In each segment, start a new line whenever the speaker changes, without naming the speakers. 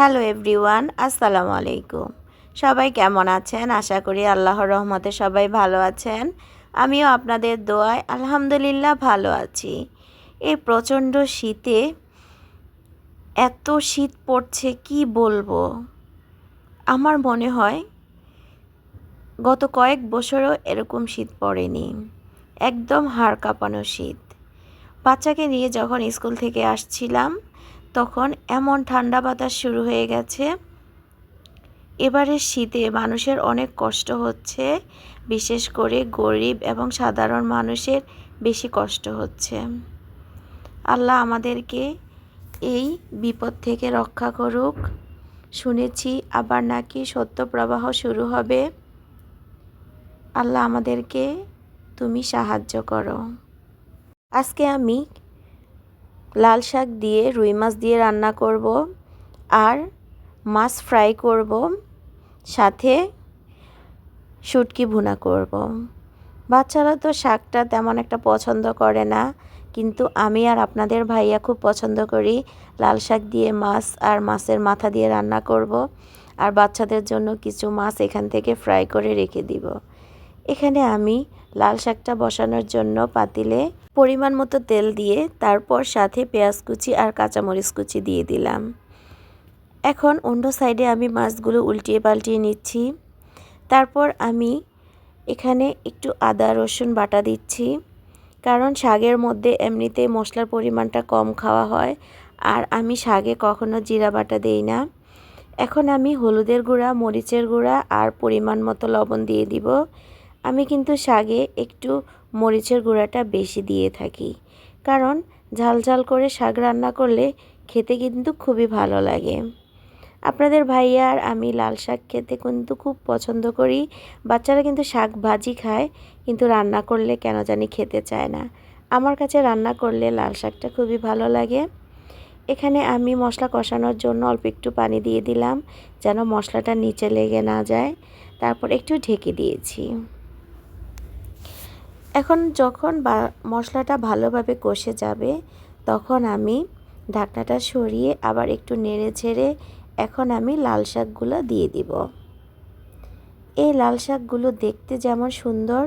Hello everyone, আসসালামু আলাইকুম। সবাই কেমন আছেন? আশা করি আল্লাহর রহমতে সবাই ভালো আছেন। আমিও আপনাদের দোয়ায় আলহামদুলিল্লাহ ভালো আছি। এই প্রচণ্ড শীতে এত শীত পড়ছে কি বলবো। আমার মনে হয় গত কয়েক বছরও এরকম শীত পড়েনি। একদম হাড় কাঁপানো শীত। বাচ্চাকে নিয়ে যখন স্কুল থেকে আসছিলাম তখন এমন ঠান্ডা বাতাস শুরু হয়ে গেছে। এবারের শীতে মানুষের অনেক কষ্ট হচ্ছে, বিশেষ করে গরিব এবং সাধারণ মানুষের বেশি কষ্ট হচ্ছে। আল্লাহ আমাদেরকে এই বিপদ থেকে রক্ষা করুক। শুনেছি আবার নাকি শৈত্যপ্রবাহ শুরু হবে। আল্লাহ আমাদেরকে তুমি সাহায্য করো। আজকে আমি লাল শাক দিয়ে রুই মাছ দিয়ে রান্না করব আর মাছ ফ্রাই করব, সাথে শুটকি ভুনা করব। বাচ্চারা তো শাকটা তেমন একটা পছন্দ করে না, কিন্তু আমি আর আপনাদের ভাইয়া খুব পছন্দ করি। লাল শাক দিয়ে মাছ আর মাছের মাথা দিয়ে রান্না করব, আর বাচ্চাদের জন্য কিছু মাছ এখান থেকে ফ্রাই করে রেখে দিব। এখানে আমি লাল শাকটা বসানোর জন্য পাতিলে পরিমাণ মতো তেল দিয়ে তারপর সাথে পেঁয়াজ কুচি আর কাঁচামরিচ কুচি দিয়ে দিলাম। এখন অন্য সাইডে আমি মাছগুলো উল্টিয়ে পাল্টিয়ে নিচ্ছি। তারপর আমি এখানে একটু আদা রসুন বাটা দিচ্ছি, কারণ শাকের মধ্যে এমনিতেই মশলার পরিমাণটা কম খাওয়া হয়, আর আমি শাকে কখনো জিরা বাটা দেই না। এখন আমি হলুদের গুঁড়া, মরিচের গুঁড়া আর পরিমাণ মতো লবণ দিয়ে দিব। আমি কিন্তু শাকে একটু মরিচের গুঁড়াটা বেশি দিয়ে থাকি, কারণ ঝাল ঝাল করে শাক রান্না করলে খেতে কিন্তু খুবই ভালো লাগে। আপনাদের ভাইয়া আর আমি লাল শাক খেতে কিন্তু খুব পছন্দ করি। বাচ্চারা কিন্তু শাক ভাজি খায়, কিন্তু রান্না করলে কেন জানি খেতে চায় না। আমার কাছে রান্না করলে লাল শাকটা খুবই ভালো লাগে। এখানে আমি মশলা কষানোর জন্য অল্প একটু পানি দিয়ে দিলাম, যেন মশলাটা নিচে লেগে না যায়। তারপর একটু ঢেকে দিয়েছি। এখন যখন মশলাটা ভালোভাবে কষে যাবে, তখন আমি ঢাকনাটা সরিয়ে আবার একটু নেড়ে ছেড়ে এখন আমি লাল শাকগুলো দিয়ে দিব। এই লাল শাকগুলো দেখতে যেমন সুন্দর,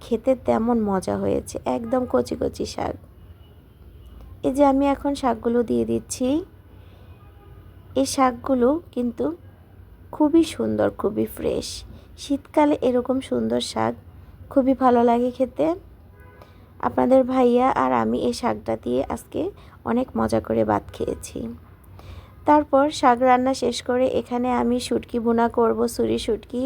খেতে তেমন মজা হয়েছে, একদম কচি কচি শাক। এই যে আমি এখন শাকগুলো দিয়ে দিচ্ছি। এই শাকগুলো কিন্তু খুবই সুন্দর, খুবই ফ্রেশ। শীতকালে এরকম সুন্দর শাক খুবই ভালো লাগে খেতে। আপনাদের ভাইয়া আর আমি এই শাকটা দিয়ে আজকে অনেক মজা করে ভাত খেয়েছি। তারপর শাক রান্না শেষ করে এখানে আমি শুটকি ভুনা করব, ছুরি শুটকি।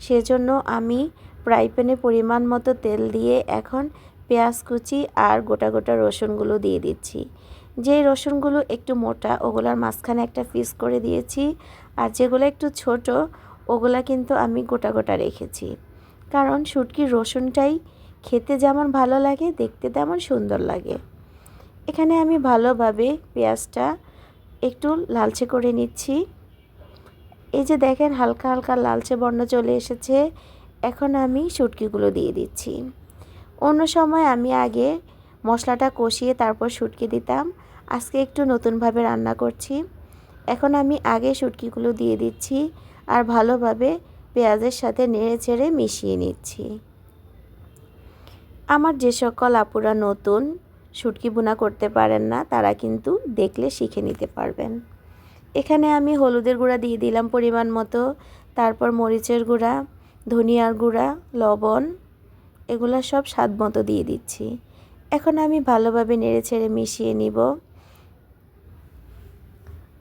সেজন্য আমি ফ্রাই প্যানে পরিমাণ মতো তেল দিয়ে এখন পেঁয়াজ কুচি আর গোটা গোটা রসুনগুলো দিয়ে দিচ্ছি। যেই রসুনগুলো একটু মোটা ওগুলার মাঝখানে একটা পিস করে দিয়েছি, আর যেগুলো একটু ছোট ওগুলা কিন্তু আমি গোটা গোটা রেখেছি, কারণ শুটকির রসুনটাই খেতে যেমন ভালো লাগে, দেখতে তেমন সুন্দর লাগে। এখানে আমি ভালোভাবে পেঁয়াজটা একটু লালচে করে নিচ্ছি। এই যে দেখেন হালকা হালকা লালচে বর্ণ চলে এসেছে। এখন আমি শুটকিগুলো দিয়ে দিচ্ছি। অন্য সময় আমি আগে মশলাটা কষিয়ে তারপর শুটকি দিতাম, আজকে একটু নতুনভাবে রান্না করছি। এখন আমি আগে শুটকিগুলো দিয়ে দিচ্ছি আর ভালোভাবে পেঁয়াজের সাথে নেড়ে ছেড়ে মিশিয়ে নিচ্ছি। আমার যে সকল আপুরা নতুন শুটকি ভুনা করতে পারেন না, তারা কিন্তু দেখলে শিখে নিতে পারবেন। এখানে আমি হলুদের গুঁড়া দিয়ে দিলাম পরিমাণ মতো, তারপর মরিচের গুঁড়া, ধনিয়ার গুঁড়া, লবণ, এগুলো সব স্বাদ মতো দিয়ে দিচ্ছি। এখন আমি ভালোভাবে নেড়ে ছেড়ে মিশিয়ে নিব।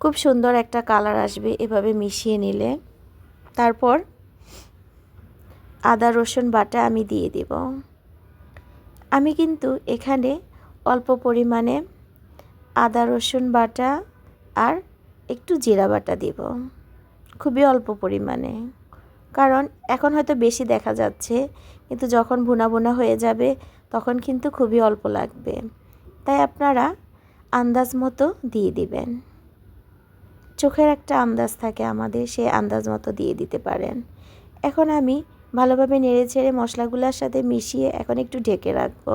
খুব সুন্দর একটা কালার আসবে এভাবে মিশিয়ে নিলে। তারপর আদা রসুন বাটা আমি দিয়ে দেব। আমি কিন্তু এখানে অল্প পরিমাণে আদা রসুন বাটা আর একটু জিরা বাটা দিব, খুবই অল্প পরিমাণে, কারণ এখন হয়তো বেশি দেখা যাচ্ছে, কিন্তু যখন ভুনা ভুনা হয়ে যাবে তখন কিন্তু খুবই অল্প লাগবে। তাই আপনারা আন্দাজ মতো দিয়ে দিবেন। চোখের একটা আন্দাজ থাকে আমাদের, সেই আন্দাজ মতো দিয়ে দিতে পারেন। এখন আমি ভালোভাবে নেড়ে ছেড়ে মশলাগুলোর সাথে মিশিয়ে এখন একটু ঢেকে রাখবো।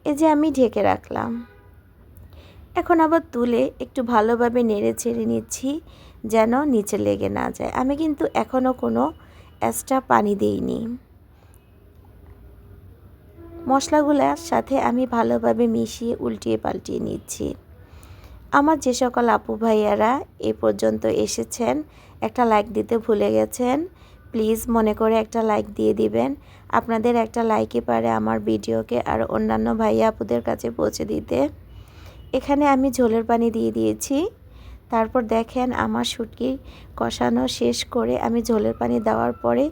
এই যে আমি ঢেকে রাখলাম। এখন আবার তুলে একটু ভালোভাবে নেড়ে ছেড়ে নিচ্ছি, যেন নিচে লেগে না যায়। আমি কিন্তু এখনও কোনো এক্সট্রা পানি দিইনি। মশলাগুলোর সাথে আমি ভালোভাবে মিশিয়ে উল্টিয়ে পাল্টিয়ে নিচ্ছি। আমার যে সকল আপু ভাইয়ারা এ পর্যন্ত এসেছেন, একটা লাইক দিতে ভুলে গেছেন, প্লিজ মনে করে একটা লাইক দিয়ে দিবেন। আপনাদের একটা লাইকই পারে আমার ভিডিওকে আর অন্যান্য ভাইয়া আপুদের কাছে পৌঁছে দিতে। এখানে আমি ঝোলের পানি দিয়ে দিয়েছি। তারপর দেখেন আমার শুটকি কষানো শেষ করে আমি ঝোলের পানি দেওয়ার পরে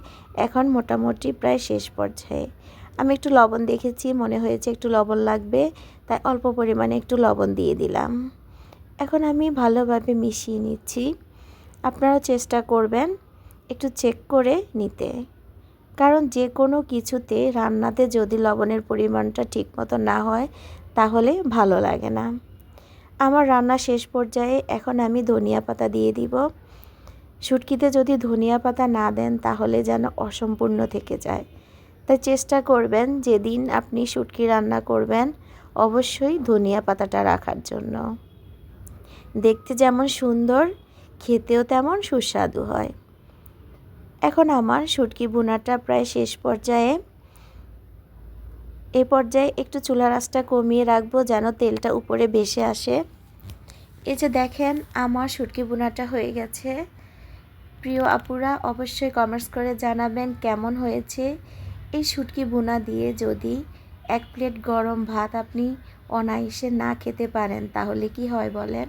এখন মোটামুটি প্রায় শেষ পর্যায়ে। আমি একটু লবণ দেখেছি, মনে হয়েছে একটু লবণ লাগবে, তাই অল্প পরিমাণে একটু লবণ দিয়ে দিলাম। এখন আমি ভালোভাবে মিশিয়ে নিচ্ছি। আপনারাও চেষ্টা করবেন একটু চেক করে নিতে, কারণ যে কোনো কিছুতে রান্নাতে যদি লবণের পরিমাণটা ঠিকমতো না হয় তাহলে ভালো লাগে না। আমার রান্না শেষ পর্যায়ে এখন আমি ধনিয়া পাতা দিয়ে দিব। শুটকিতে যদি ধনিয়া পাতা না দেন তাহলে যেন অসম্পূর্ণ থেকে যায়, তাই চেষ্টা করবেন যেদিন আপনি শুটকি রান্না করবেন অবশ্যই ধনিয়া পাতাটা রাখার জন্য। দেখতে যেমন সুন্দর, খেতেও তেমন সুস্বাদু হয়। এখন আমার শুটকি ভুনাটা প্রায় শেষ পর্যায়ে। এই পর্যায়ে একটু চুলার আঁচটা কমিয়ে রাখবো যেন তেলটা উপরে ভেসে আসে। এই যে দেখেন আমার শুটকি ভুনাটা হয়ে গেছে। প্রিয় আপুরা অবশ্যই কমেন্টস করে জানাবেন কেমন হয়েছে। এই শুটকি ভুনা দিয়ে যদি 1 প্লেট গরম ভাত আপনি অনায়াসে না খেতে পারেন তাহলে কি হয় বলেন?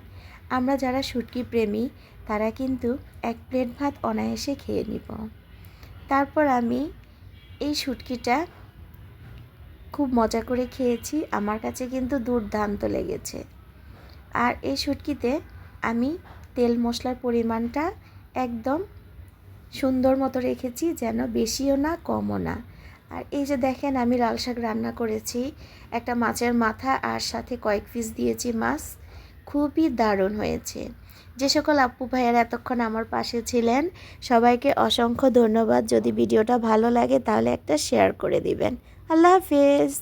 আমরা যারা শুটকি প্রেমী তারা কিন্তু 1 প্লেট ভাত অনায়াসে খেয়ে নিব। তারপর আমি এই শুটকিটা খুব মজা করে খেয়েছি, আমার কাছে কিন্তু দুর্দান্ত লেগেছে। আর এই শুটকিতে আমি তেল মশলার পরিমাণটা একদম সুন্দর মতো রেখেছি, যেন বেশিও না কমও না। আর এই যে দেখেন আমি লাল শাক রান্না করেছি, একটা মাছের মাথা আর সাথে কয়েক পিস দিয়েছি মাছ, খুবই দারুণ হয়েছে। যে সকল আপু ভাইয়ারা এতক্ষণ আমার পাশে ছিলেন সবাইকে অসংখ্য ধন্যবাদ। যদি ভিডিওটা ভালো লাগে তাহলে একটা শেয়ার করে দিবেন। আল্লাহ হাফেজ।